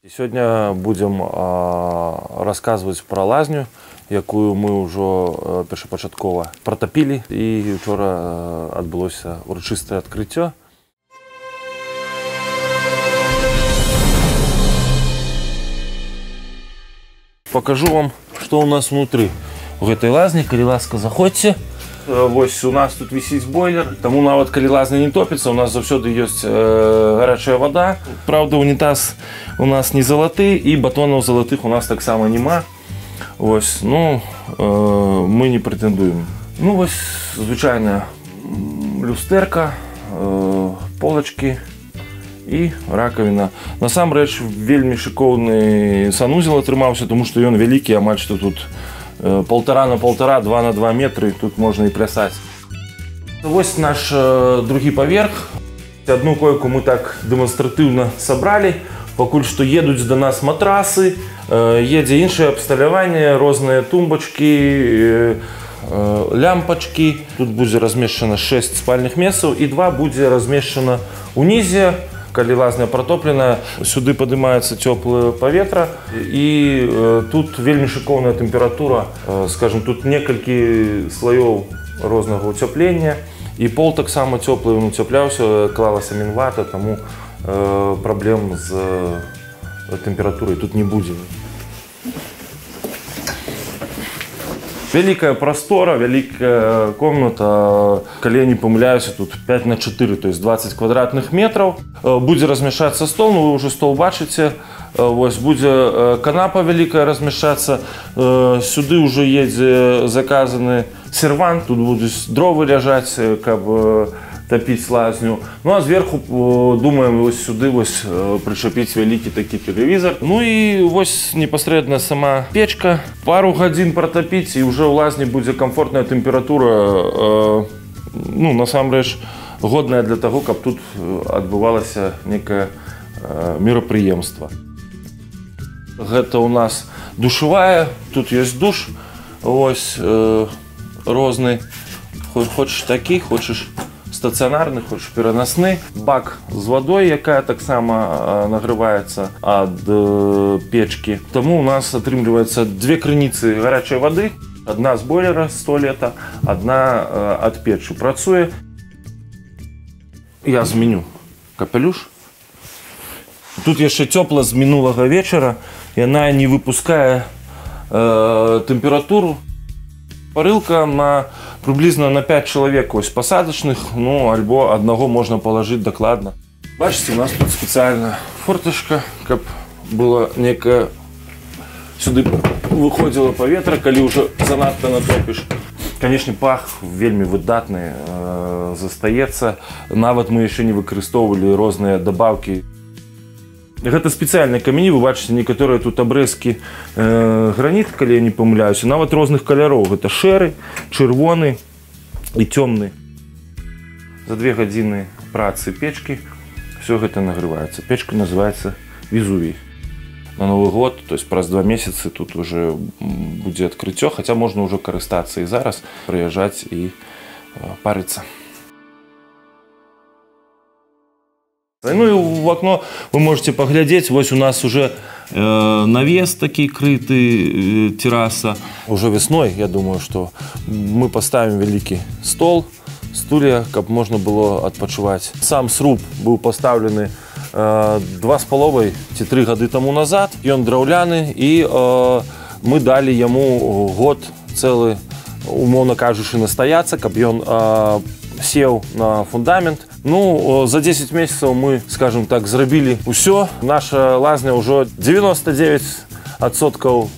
Сегодня будем рассказывать про лазню, якую мы уже першапачаткова протопили, и вчера отбылось урочистое открытие. Покажу вам, что у нас внутри в этой лазни. Коли ласка, заходите. Вось у нас тут висит бойлер, тому нават коли лазня не топится, у нас завсёды есть горячая вода. Правда, унитаз у нас не золотый, и батонов золотых у нас так само нема. Вось, ну, мы не претендуем. Ну, вось, звычайная люстерка, полочки и раковина. Насамрэч, вельмі шикоўны санузел атрымаўся, тому что ён вялікі, амаль што тут 1,5 на 1,5, 2 на 2 метры, тут можно и плясать. Вот наш другі поверх. Одну койку мы так демонстративно собрали. Покуль что едут до нас матрасы, едет іншее обсталяванне, разные тумбочки, лямпочки. Тут будет размещено 6 спальных месцаў и 2 будет размещено унізе. Коли лазня протоплена, сюди поднимается теплое поветра, и тут вельмі шикоўная температура, скажем, тут несколько слоев разного утепления, и пол так само теплый, он утеплялся, клалася мінвата, тому проблем с температурой тут не будет. Великая простора, великая комната, коли я не помиляюсь, тут 5 на 4, то есть 20 квадратных метров. Будет размещаться стол, ну вы уже стол бачите. Вот, будет канапа великая размещаться. Сюда уже есть заказанный сервант, тут будут дрова лежать, как бы топить лазню. Ну а сверху, думаем, вот сюда вот причепить великий такой телевизор. Ну и вот непосредственно сама печка. Пару годин протопить, и уже у лазни будет комфортная температура, ну, насамрэч, годная для того, как тут отбывалось некое мероприемство. Это у нас душевая, тут есть душ, вот, разный. Хочешь такие, хочешь стационарный, хочешь переносный. Бак с водой, якая так само нагревается от печки. Тому у нас отрымливается 2 крыніцы горячей воды. Одна с бойлера с туалета, одна от печи. Працуе. Я зменю капелюш. Тут еще тепло с минулого вечера, и она не выпуская температуру. Парилка на приблизно на 5 человек, ось посадочных, ну, альбо одного можно положить докладно. Бачите, у нас тут специально форточка, как было некое, сюда выходило поветра, коли уже занадто натопишь. Конечно, пах вельмі выдатный, застаецца. Нават мы еще не выкарыстоўвалі розныя добавки. Это специальные камені, вы бачите, некоторые тут обрезки гранит, коли я не помиляюсь, нават разных колоров. Это шеры, червоный и темный. За 2 годины працы печки все это нагревается. Печка называется Везувий. На Новый год, то есть праз 2 месяца тут уже будет открытие, хотя можно уже користаться и зараз, приезжать и париться. Ну и в окно вы можете поглядеть, вот у нас уже навес такой крытый, терраса. Уже весной, я думаю, что мы поставим великий стол, стулья, как можно было отпочивать. Сам сруб был поставлен 2,5-3 года тому назад. И он драўляны, и мы дали ему год целый, умовно кажучи, настояться, как он сел на фундамент. Ну, за 10 месяцев мы, скажем так, зрабілі ўсё. Наша лазня уже 99%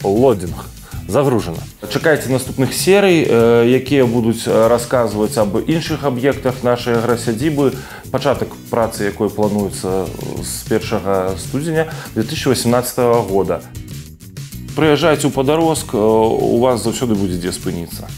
лодинг загружена. Чакайте наступных серый, якія будуць рассказывать об іншых объектах нашей агросядзібы. Пачатак працы, якой плануецца з 1 студзеня 2018 года. Приезжайте у Подорожск, у вас заўсёды будзе дзе спыніцца.